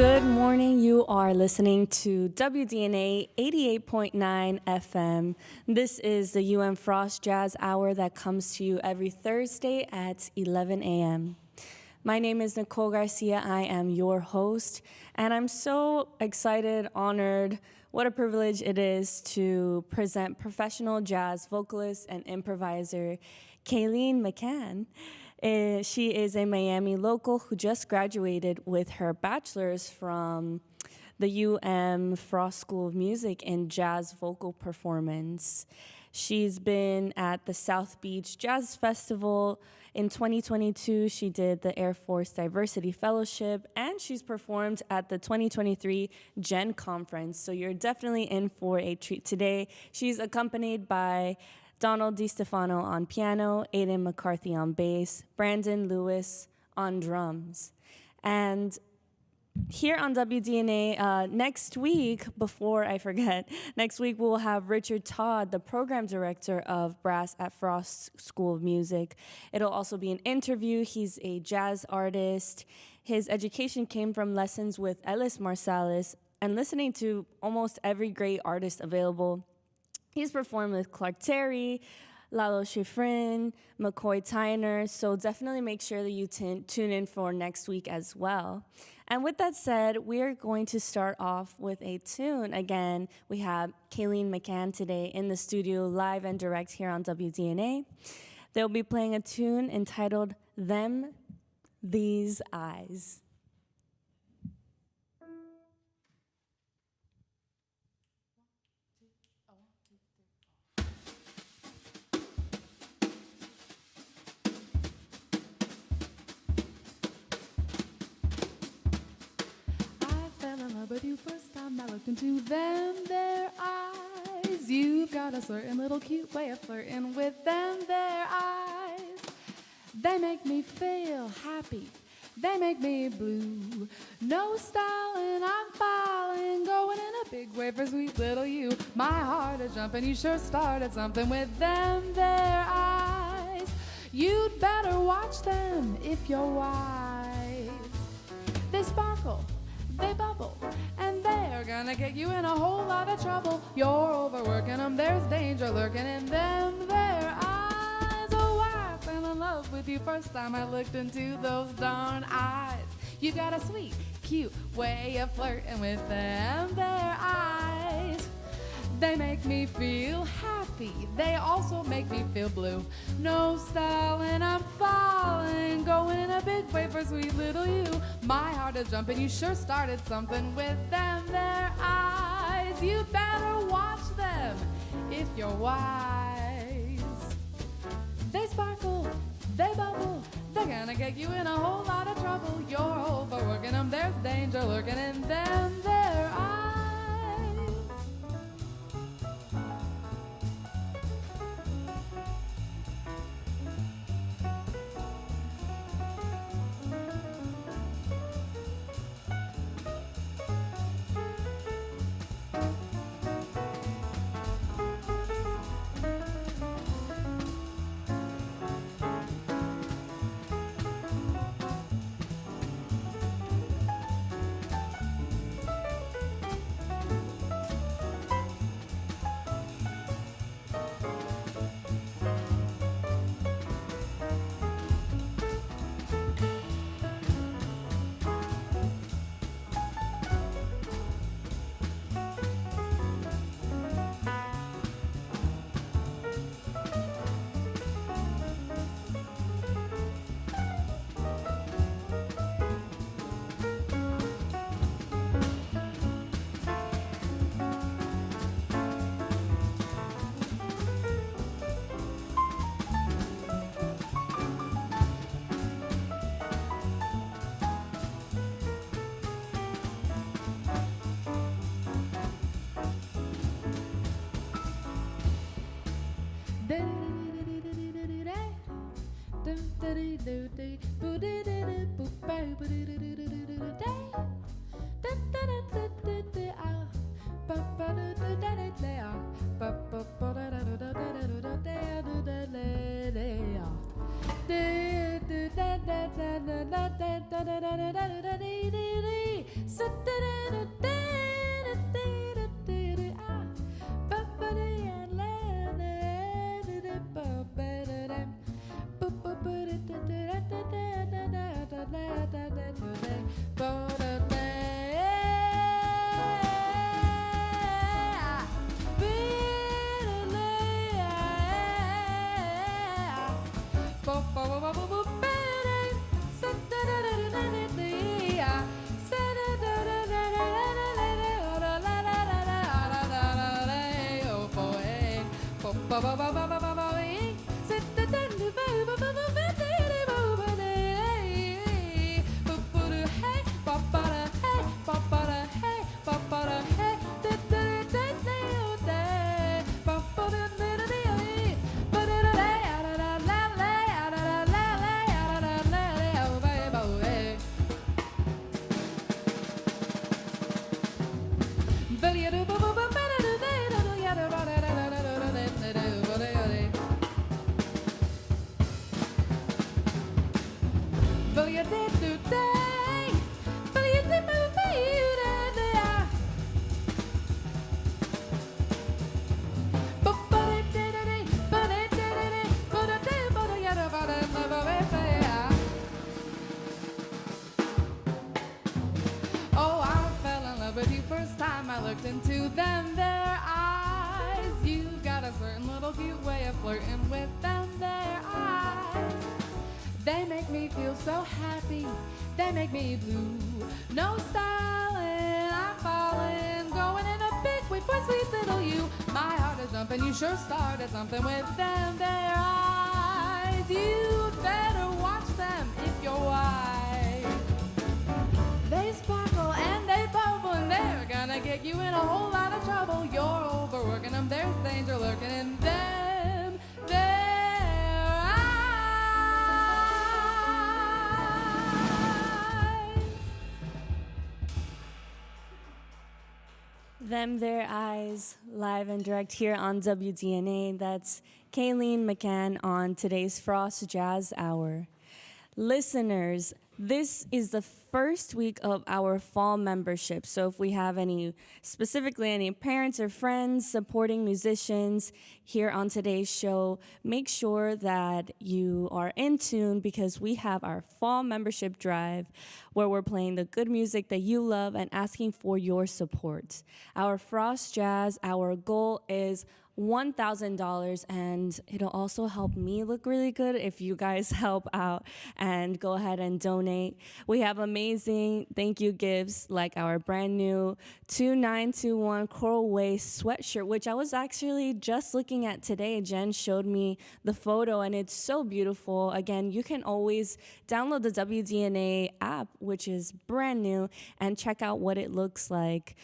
Good morning. You are listening to WDNA 88.9 FM. This is the UM Frost Jazz Hour that comes to you every Thursday at 11 a.m. My name is Nicole Garcia. I am your host, and I'm so excited, honored. What a privilege it is to present professional jazz vocalist and improviser Kaleen McHann. She is a Miami local who just graduated with her bachelor's from the UM Frost School of Music in jazz vocal performance. She's been at the South Beach Jazz Festival. In 2022, she did the Air Force Diversity Fellowship, and she's performed at the 2023 Gen Conference. So you're definitely in for a treat today. She's accompanied by Donald DiStefano on piano, Aiden McCarthy on bass, Brandon Lewis on drums. And here on WDNA, next week, before I forget, next week we'll have Richard Todd, the program director of brass at Frost School of Music. It'll also be an interview. He's a jazz artist. His education came from lessons with Ellis Marsalis and listening to almost every great artist available. He's performed with Clark Terry, Lalo Schifrin, McCoy Tyner, so definitely make sure that you tune in for next week as well. And with that said, we're going to start off with a tune. Again, we have Kaleen McHann today in the studio, live and direct here on WDNA. They'll be playing a tune entitled Them, These Eyes. But you first time I looked into them, their eyes. You've got a certain little cute way of flirting with them, their eyes. They make me feel happy. They make me blue. No styling, I'm falling, going in a big way for sweet little you. My heart is jumping, you sure started something with them, their eyes. You'd better watch them if you're wise. They sparkle. They bubble, and they're gonna get you in a whole lot of trouble. You're overworking them, there's danger lurking in them, their eyes. Oh, I fell in love with you first time I looked into those darn eyes. You got a sweet, cute way of flirting with them, their eyes. They make me feel happy, they also make me feel blue. No styling, I'm falling, going in a big way for sweet little you. My heart is jumping, you sure started something with them, their eyes. You better watch them if you're wise. They sparkle, they bubble, they're gonna get you in a whole lot of trouble. You're overworking them, there's danger lurking in them, their eyes. Oh, I fell in love with you first time I looked into them their eyes. You got a certain little cute way of flirting with them their eyes. They make me feel so happy, they make me blue. No styling, I'm falling, going in a big way for sweet little you. My heart is jumping, you sure started something with them their eyes. You better watch them if you're wise. They sparkle and they bubble and they're gonna get you in a whole lot of trouble. You're overworking them, there's danger lurking in them, their eyes. Them Their Eyes, live and direct here on WDNA. That's Kaleen, McHann on today's Frost Jazz Hour. Listeners, this is the first week of our fall membership. So if we have specifically any parents or friends supporting musicians here on today's show, make sure that you are in tune because we have our fall membership drive where we're playing the good music that you love and asking for your support. Our Frost Jazz, our goal is $1,000, and it'll also help me look really good if you guys help out and go ahead and donate. We have amazing thank you gifts like our brand new 2921 Coral Waist sweatshirt, which I was actually just looking at today. Jen showed me the photo and it's so beautiful. Again, you can always download the WDNA app, which is brand new, and check out what it looks like.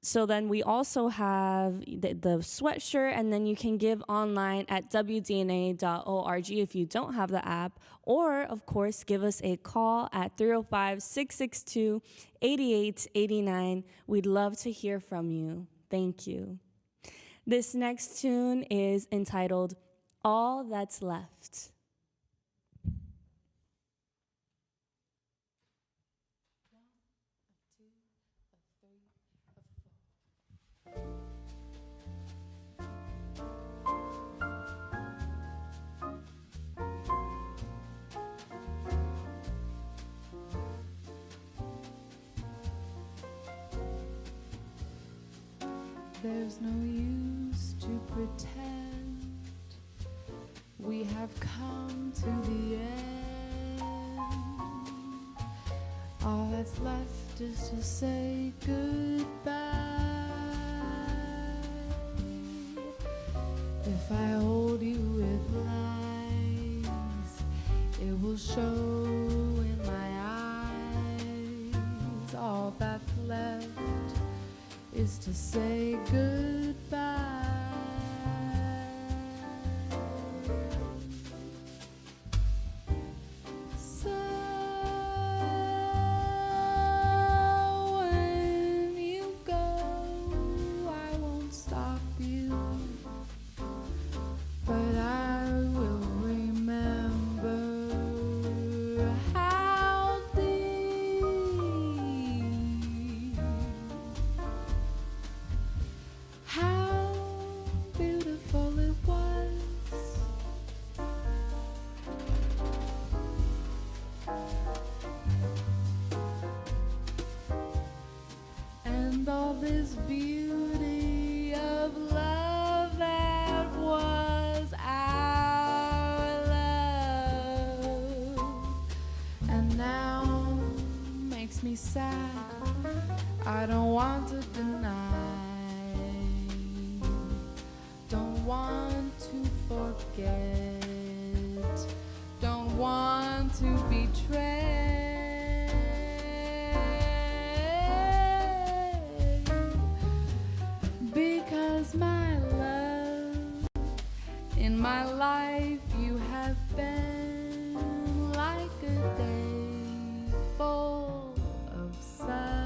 So then we also have the sweatshirt, and then you can give online at wdna.org if you don't have the app, or, of course, give us a call at 305-662-8889. We'd love to hear from you. Thank you. This next tune is entitled All That's Left. There's no use to pretend. We have come to the end. All that's left is to say goodbye. If I hold you with lines, it will show in my eyes. All that's left is to say goodbye. So when you go, I won't stop you, but I will remember how deep this beauty of love that was our love, and now makes me sad. I don't want to deny, don't want to forget, don't want to betray. Because my love, in my life you have been like a day full of sun.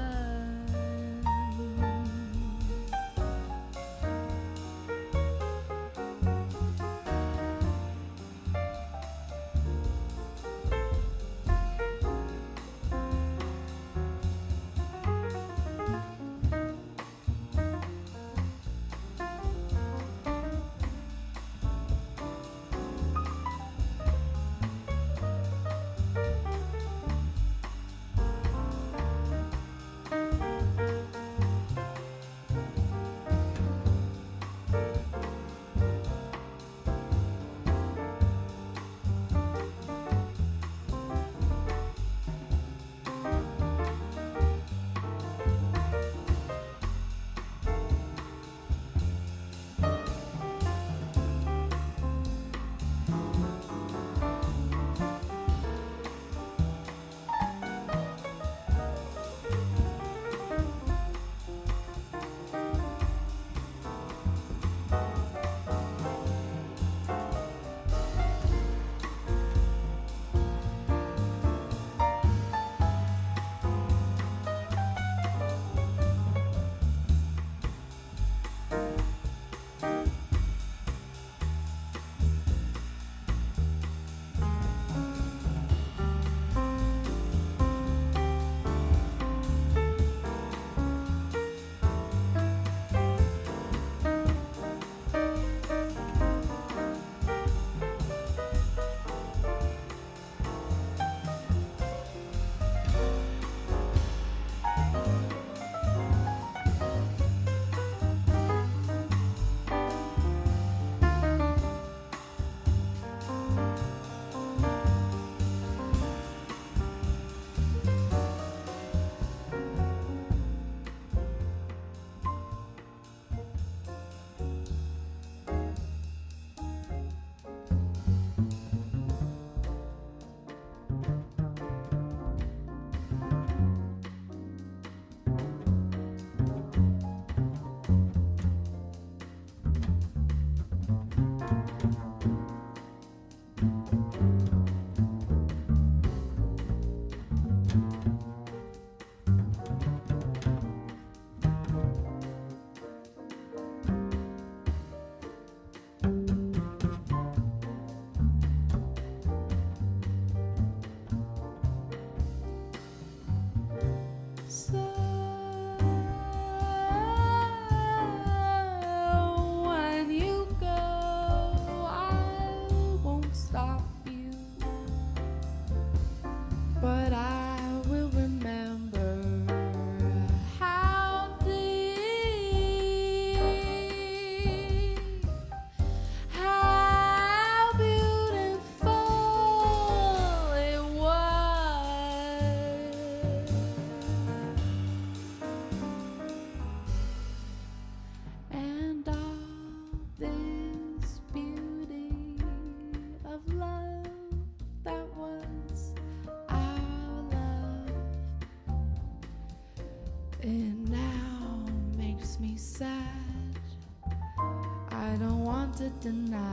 to deny,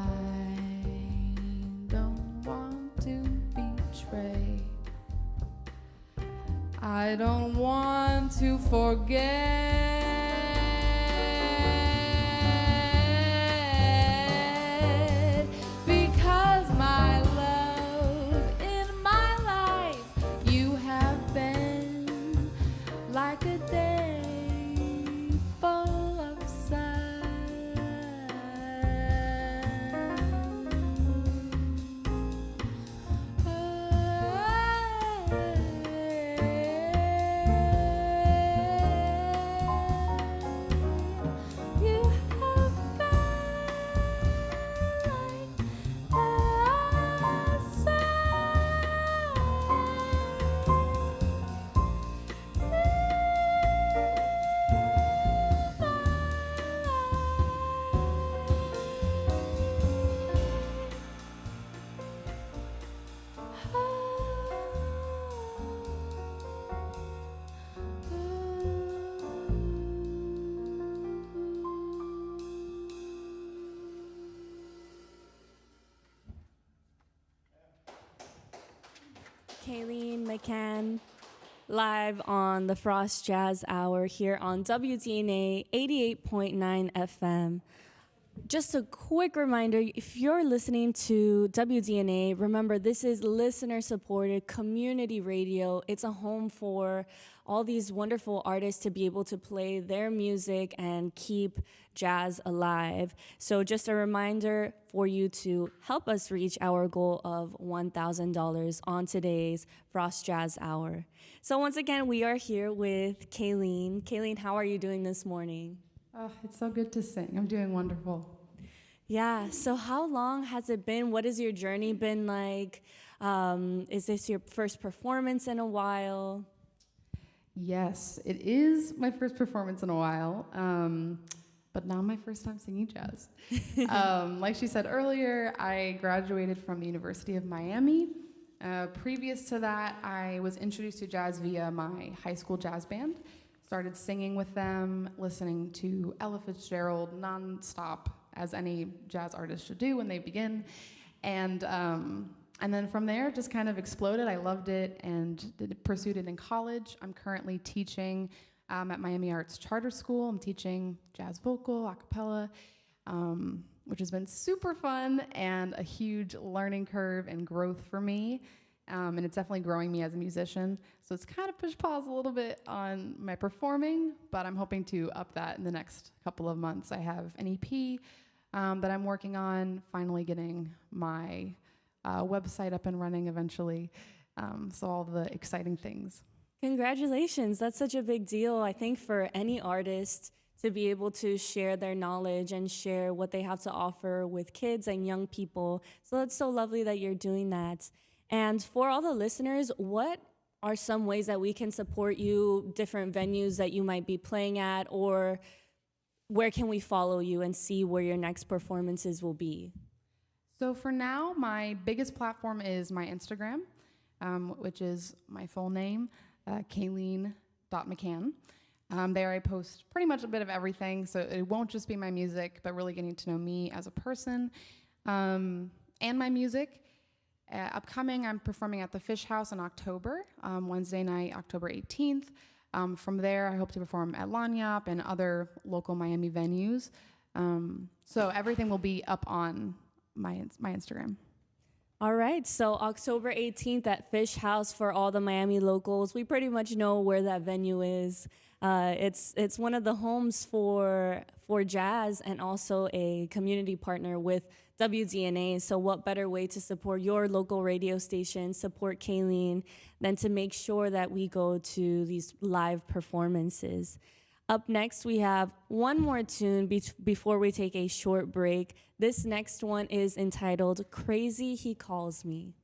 don't want to betray. I don't want to forget, because my love, in my life, you have been like a day full of sun. Kaleen, McHann, live on the Frost Jazz Hour here on WDNA 88.9 FM. Just a quick reminder, if you're listening to WDNA, remember this is listener-supported community radio. It's a home for all these wonderful artists to be able to play their music and keep jazz alive. So just a reminder for you to help us reach our goal of $1,000 on today's Frost Jazz Hour. So once again, we are here with Kaleen. Kaleen, how are you doing this morning? Oh, it's so good to sing. I'm doing wonderful. Yeah, so how long has it been? What has your journey been like? Is this your first performance in a while? Yes, it is my first performance in a while, but not my first time singing jazz. Like she said earlier, I graduated from the University of Miami. Previous to that, I was introduced to jazz via my high school jazz band. Started singing with them, listening to Ella Fitzgerald nonstop, as any jazz artist should do when they begin. And then from there, just kind of exploded. I loved it and pursued it in college. I'm currently teaching at Miami Arts Charter School. I'm teaching jazz vocal, a cappella, which has been super fun and a huge learning curve and growth for me. And it's definitely growing me as a musician. So it's kind of push pause a little bit on my performing, but I'm hoping to up that in the next couple of months. I have an EP that I'm working on, finally getting my website up and running eventually. So all the exciting things. Congratulations. That's such a big deal, I think, for any artist to be able to share their knowledge and share what they have to offer with kids and young people. So it's so lovely that you're doing that. And for all the listeners, what are some ways that we can support you, different venues that you might be playing at, or where can we follow you and see where your next performances will be? So for now, my biggest platform is my Instagram, which is my full name, Kaleen.McHann. There I post pretty much a bit of everything, so it won't just be my music, but really getting to know me as a person and my music. Upcoming, I'm performing at the Fish House in October, Wednesday night, October 18th. From there, I hope to perform at Lanyap and other local Miami venues. So everything will be up on my Instagram. All right, so October 18th at Fish House for all the Miami locals. We pretty much know where that venue is. It's one of the homes for jazz and also a community partner with WDNA. So what better way to support your local radio station, support Kaleen, than to make sure that we go to these live performances. Up next, we have one more tune before we take a short break. This next one is entitled Crazy He Calls Me.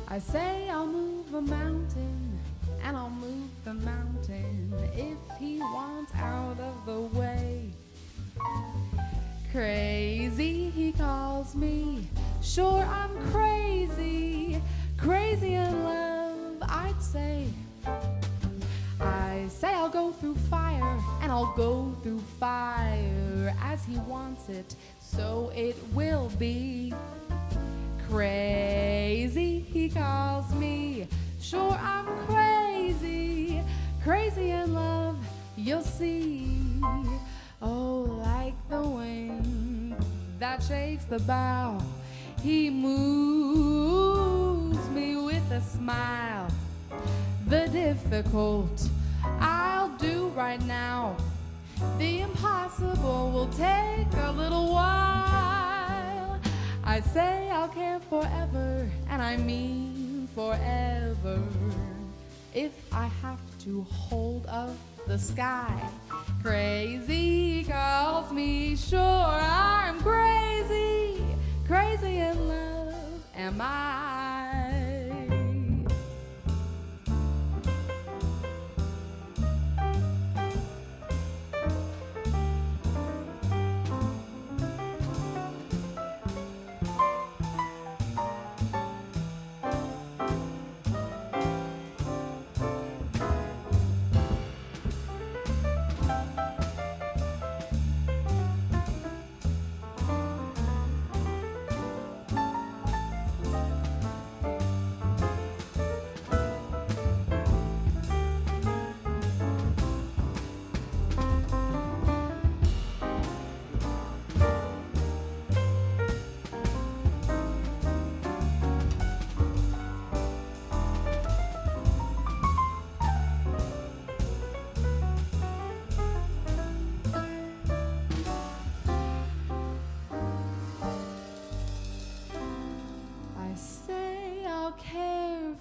I say I'll move a mountain, and I'll move the mountain if he wants out of the way. Crazy, he calls me. Sure, I'm crazy, crazy in love, I'd say. I say I'll go through fire, and I'll go through fire as he wants it, so it will be. Crazy, he calls me. Sure, I'm crazy, crazy in love, you'll see. Oh, like the wind that shakes the bough, he moves me with a smile. The difficult I'll do right now. The impossible will take a little while. I say I'll care forever, and I mean forever. If I have to hold up the sky, crazy calls me. Sure, I'm crazy, crazy in love am I.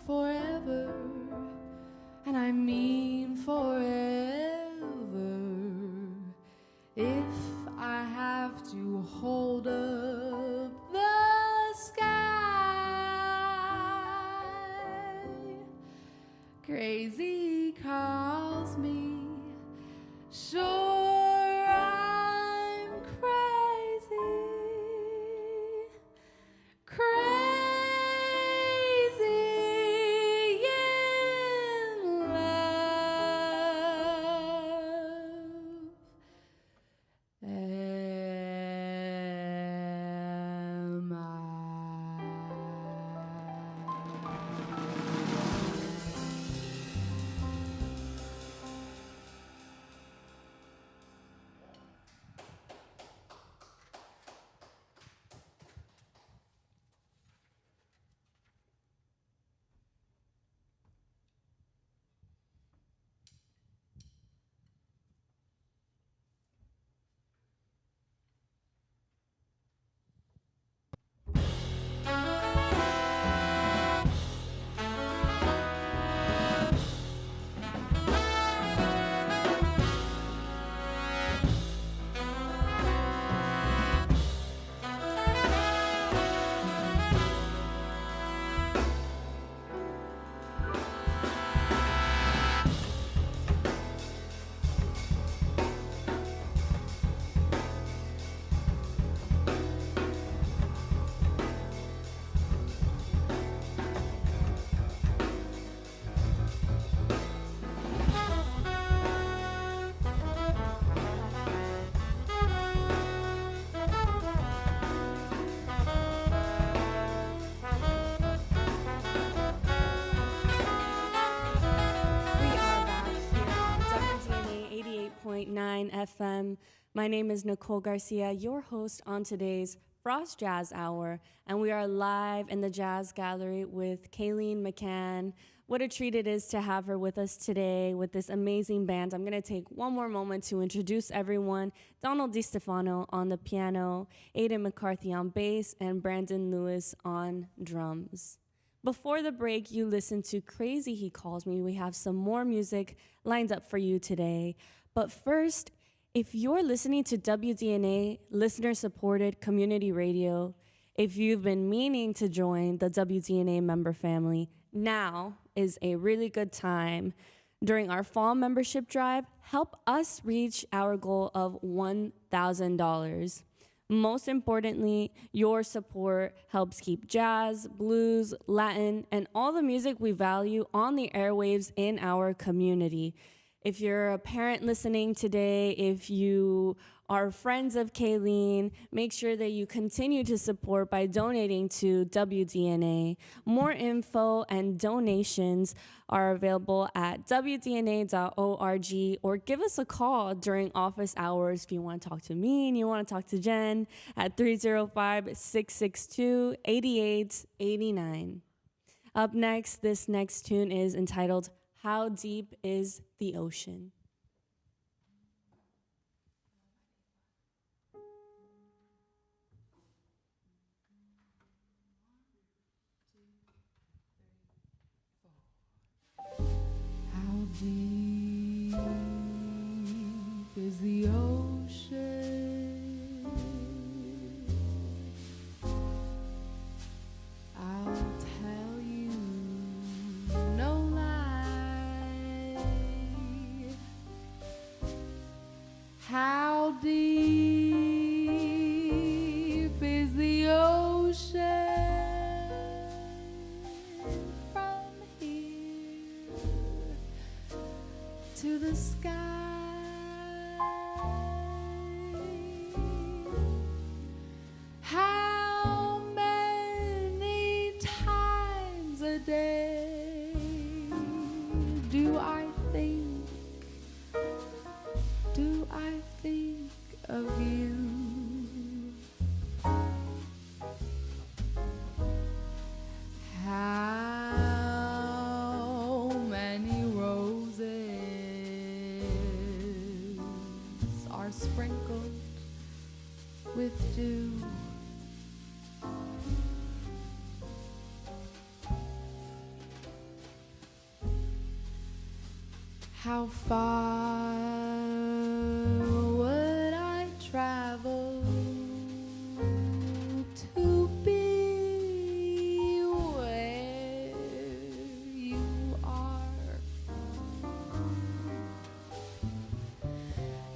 Forever, and I mean forever. If I have to hold up the sky, crazy calls me. Sure, I'm crazy, crazy. FM. My name is Nicole Garcia, your host on today's Frost Jazz Hour, and we are live in the Jazz Gallery with Kaleen McHann. What a treat it is to have her with us today with this amazing band. I'm going to take one more moment to introduce everyone. Donald DiStefano on the piano, Aidan McCarthy on bass, and Brandon Lewis on drums. Before the break, you listened to Crazy He Calls Me. We have some more music lined up for you today. But first, if you're listening to WDNA, listener-supported community radio, if you've been meaning to join the WDNA member family, now is a really good time. During our fall membership drive, help us reach our goal of $1,000. Most importantly, your support helps keep jazz, blues, Latin, and all the music we value on the airwaves in our community. If you're a parent listening today, if you are friends of Kaleen, make sure that you continue to support by donating to WDNA. More info and donations are available at wdna.org, or give us a call during office hours if you want to talk to me and you want to talk to Jen at 305-662-8889. Up next, this next tune is entitled How Deep is the Ocean? How deep is the ocean? I'll tell you no lie. How deep is the ocean? To the sky. How many times a day do I think of you? How many roses are sprinkled with dew? How far would I travel to be where you are?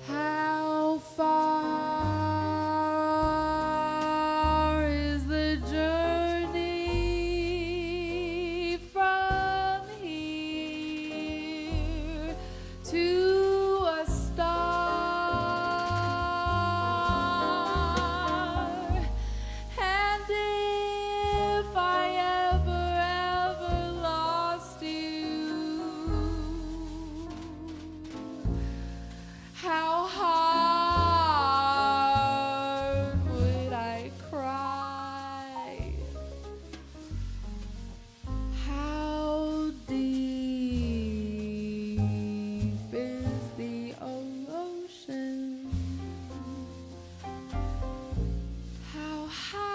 How far is the journey from here to a star? And if I ever lost you, how hard would I cry? How deep is the ocean? How high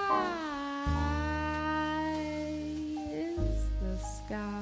is the sky?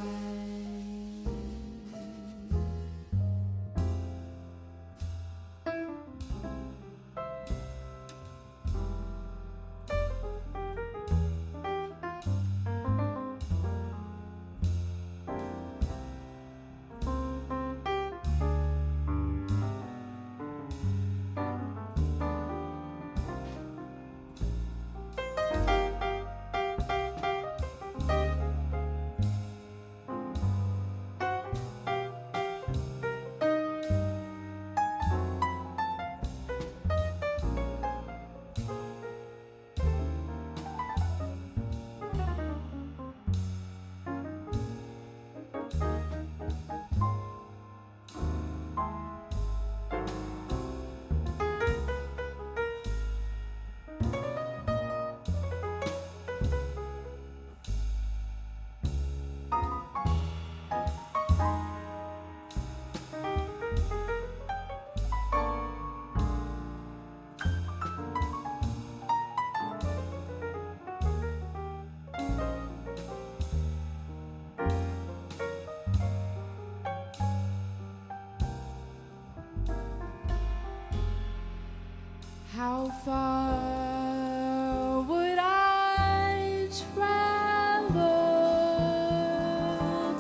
How far would I travel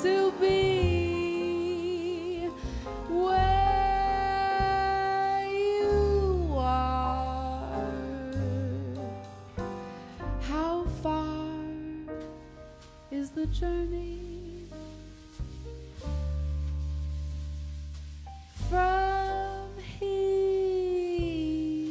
to be where you are? How far is the journey from here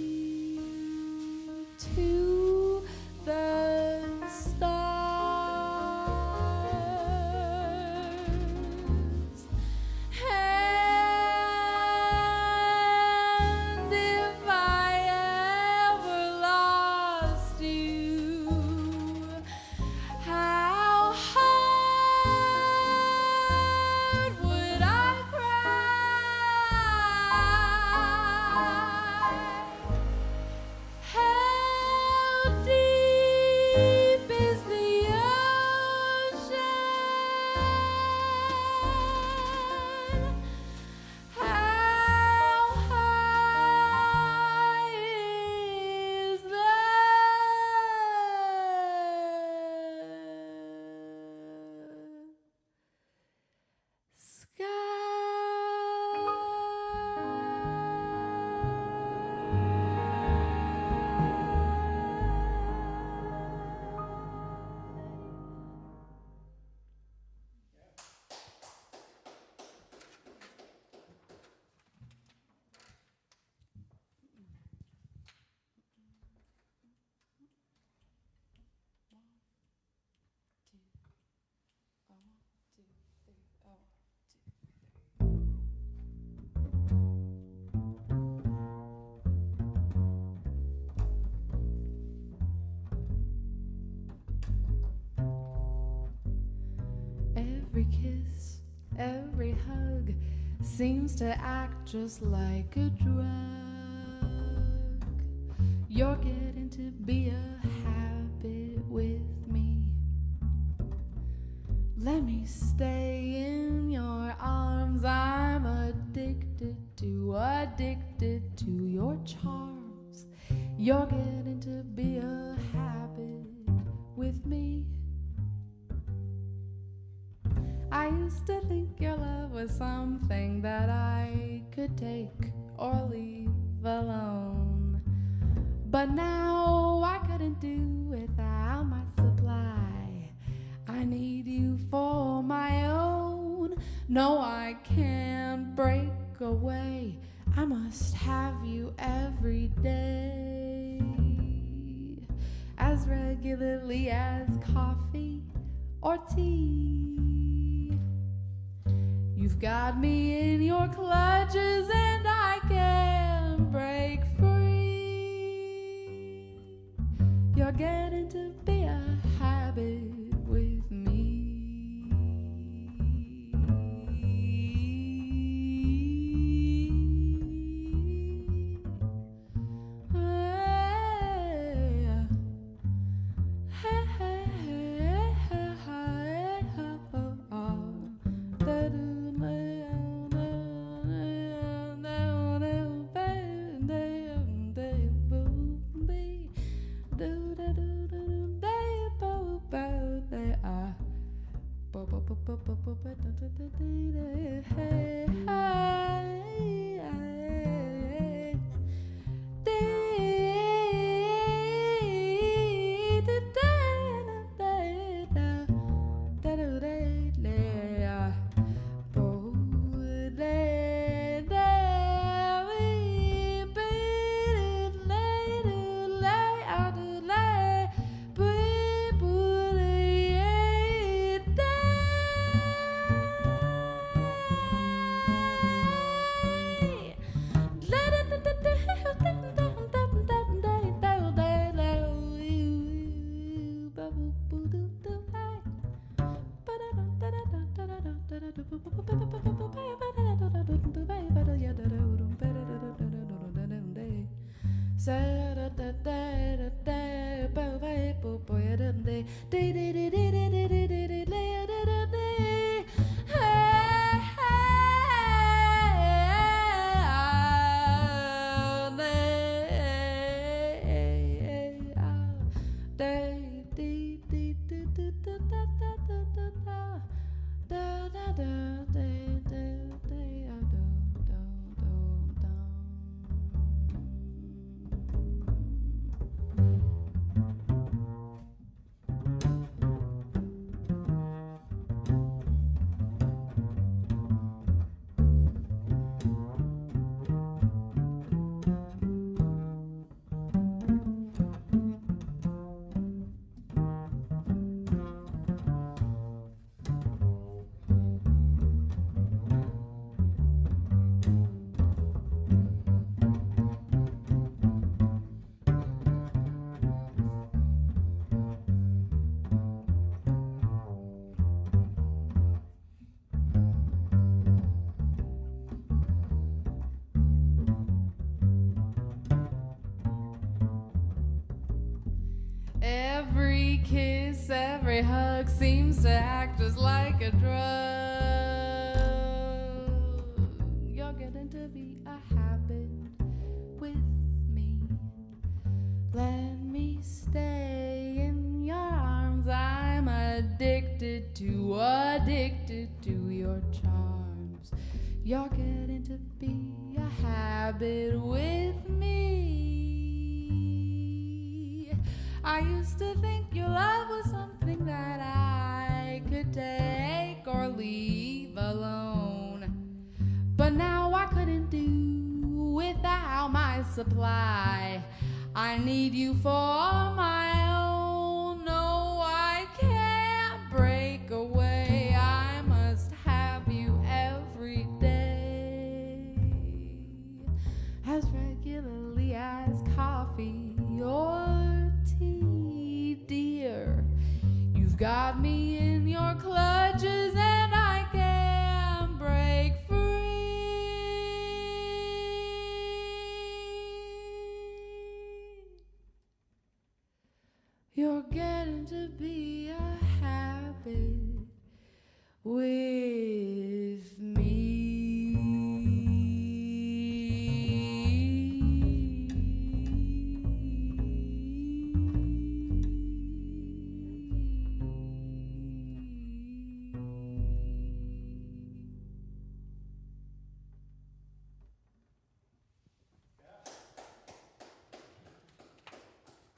Every hug seems to act just like a drug. You're getting to be a habit with me. Let me stay in your arms. I'm addicted to your charms. You're getting to be a habit with me. I used to think your love was something that I could take or leave alone. But now I couldn't do without my supply. I need you for my own. No, I can't break away. I must have you every day, as regularly as coffee or tea. You've got me in your clutches and I can't break free. You're getting to be a habit with me. Every kiss, every hug seems to act just like a drug. You're getting to be a habit with me. Let me stay in your arms. I'm addicted to your charms. You're getting to be a habit with me. I used to think your love was something that I could take or leave alone. But now I couldn't do without my supply. I need you for my own. No, I can't break away. I must have you every day, as regularly as coffee or dear. You've got me in your clutches and I can't You're getting to be a habit with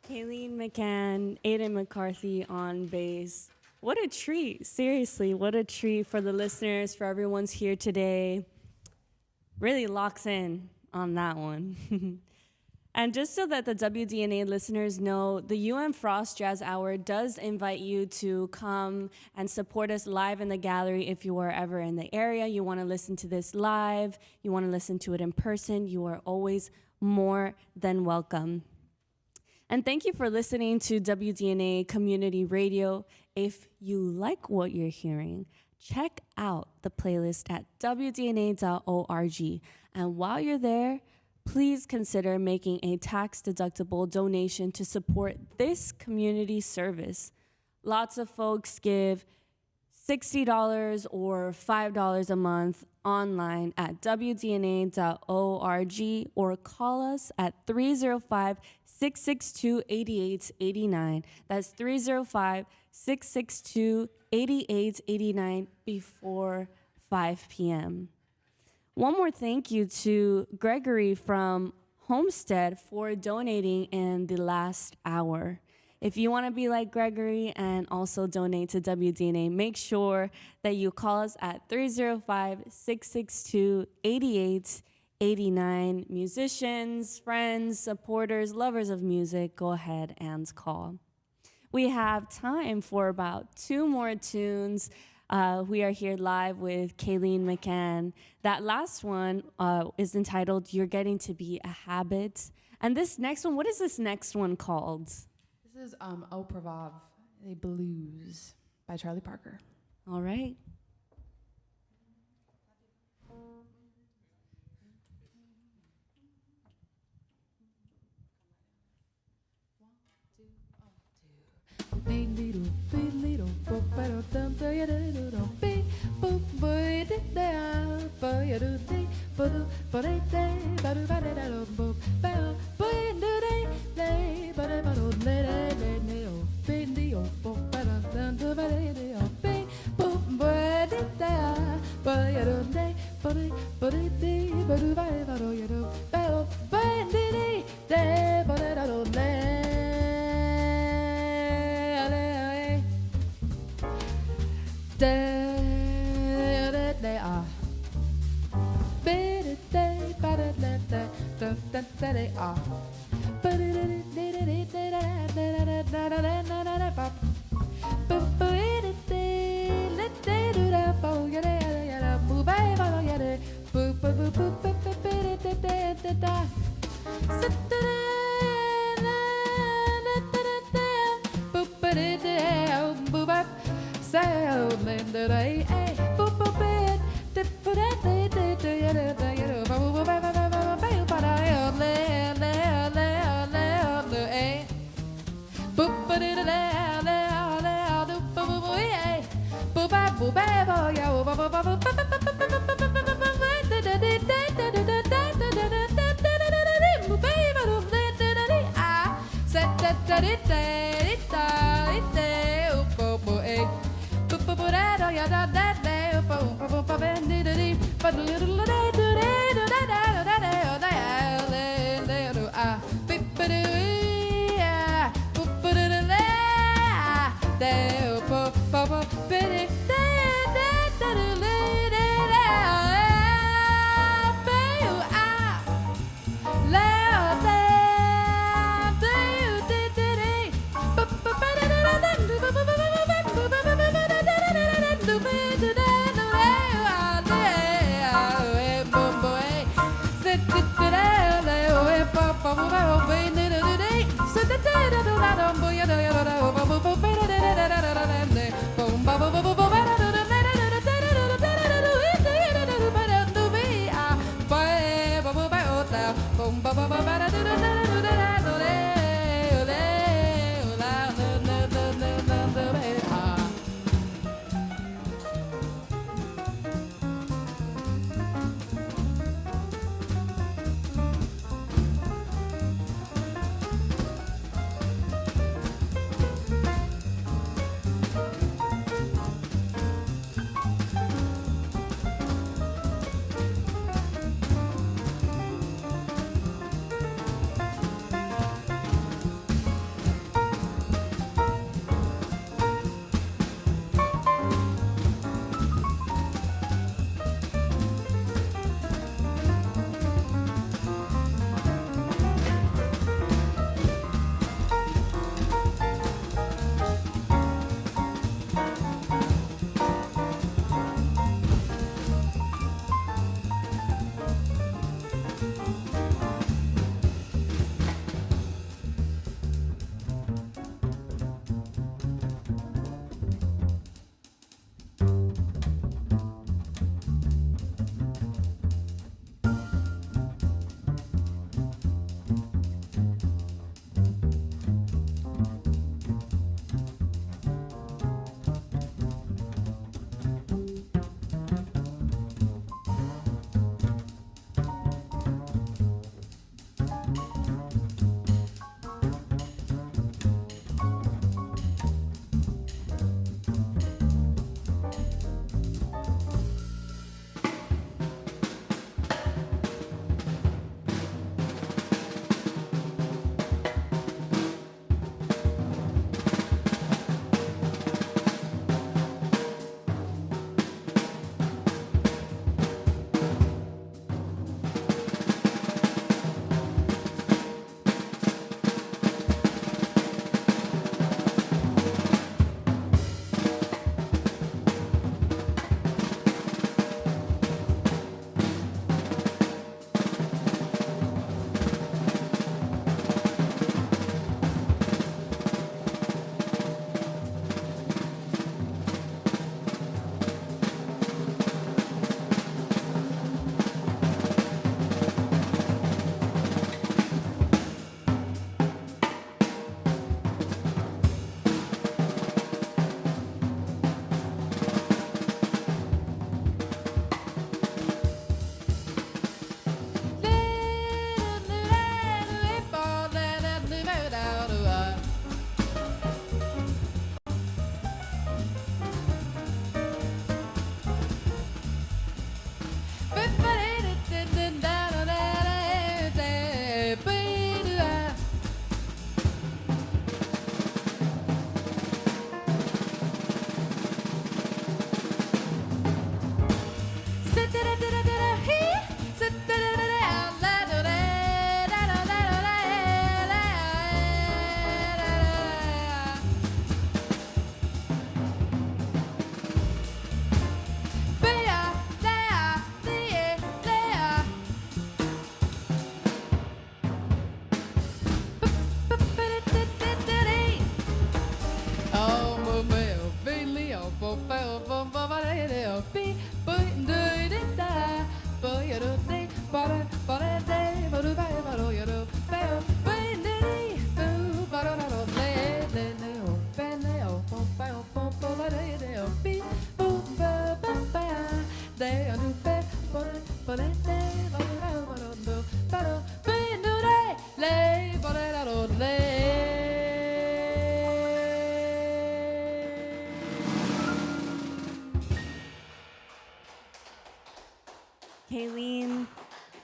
Kaleen, McHann, Aiden McCarthy on bass. What a treat. Seriously, what a treat for the listeners, for everyone's here today. Really locks in on that one. And just so that the WDNA listeners know, the UM Frost Jazz Hour does invite you to come and support us live in the gallery if you are ever in the area. You want to listen to this live, you want to listen to it in person, you are always more than welcome. And thank you for listening to WDNA Community Radio. If you like what you're hearing, check out the playlist at wdna.org. And while you're there, please consider making a tax-deductible donation to support this community service. Lots of folks give $60 or $5 a month online at wdna.org or call us at 305-662-8889. That's 305-662-8889 before 5 p.m. One more thank you to Gregory from Homestead for donating in the last hour. If you want to be like Gregory and also donate to WDNA, make sure that you call us at 305-662-8889. Musicians, friends, supporters, lovers of music, go ahead and call. We have time for about 2 more tunes. We are here live with Kaleen McHann. That last one is entitled You're Getting to Be a Habit. And this next one, what is this next one called? This is Au Pravov, a blues by Charlie Parker. All right.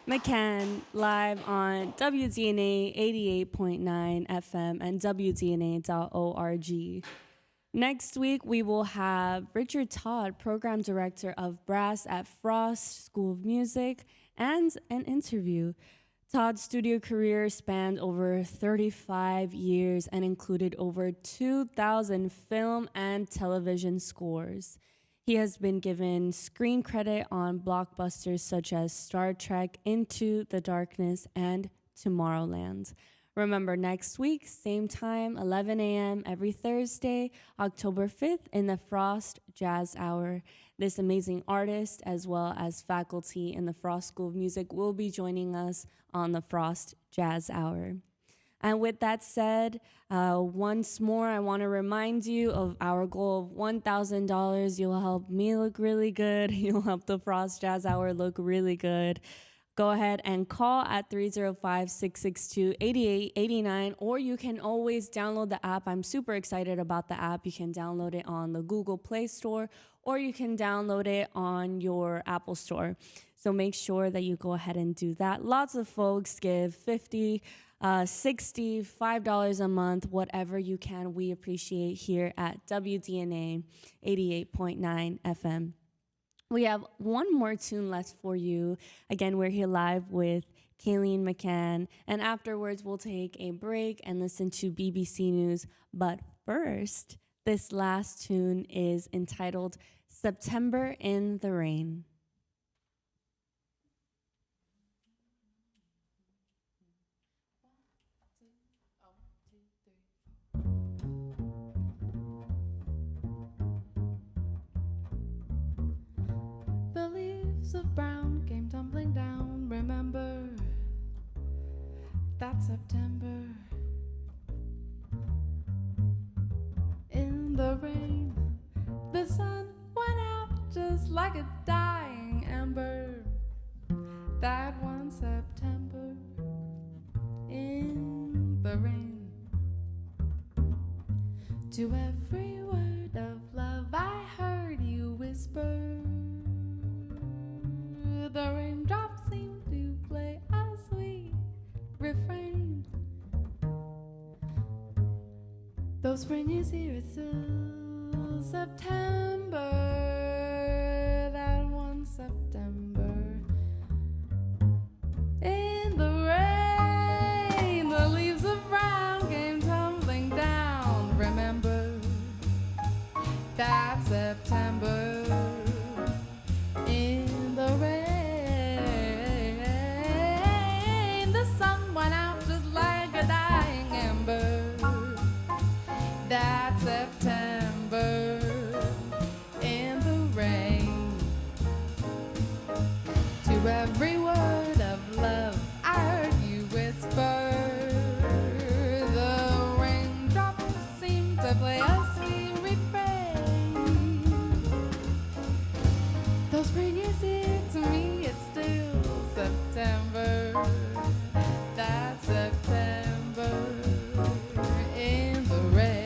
McHann live on WDNA 88.9 FM and WDNA.org. Next week, we will have Richard Todd, Program Director of Brass at Frost School of Music, and an interview. Todd's studio career spanned over 35 years and included over 2,000 film and television scores. He has been given screen credit on blockbusters such as Star Trek, Into the Darkness, and Tomorrowland. Remember, next week, same time, 11 a.m. every Thursday, October 5th, in the Frost Jazz Hour. This amazing artist, as well as faculty in the Frost School of Music, will be joining us on the Frost Jazz Hour. And with that said, once more, I want to remind you of our goal of $1,000. You'll help me look really good. You'll help the Frost Jazz Hour look really good. Go ahead and call at 305-662-8889, or you can always download the app. I'm super excited about the app. You can download it on the Google Play Store, or you can download it on your Apple Store. So make sure that you go ahead and do that. Lots of folks give $50, $60, $5 a month, whatever you can. We appreciate here at WDNA 88.9 FM. We have one more tune left for you. Again, we're here live with Kaleen McHann, and afterwards we'll take a break and listen to BBC News. But first, this last tune is entitled September in the Rain. The leaves of brown came tumbling down. Remember that September in the rain. The sun went out just like a dying ember. That one September in the rain. To every word of love I heard you whisper. The raindrops seem to play a sweet refrain. Though spring is here, it's still September. That one September in the rain. The leaves of brown came tumbling down. Remember that September in the rain. That September in the rain. To every word of love I heard you whisper. The raindrops seem to play a sweet refrain. Though spring is here, to me it's still September. That September in the rain.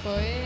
Boy,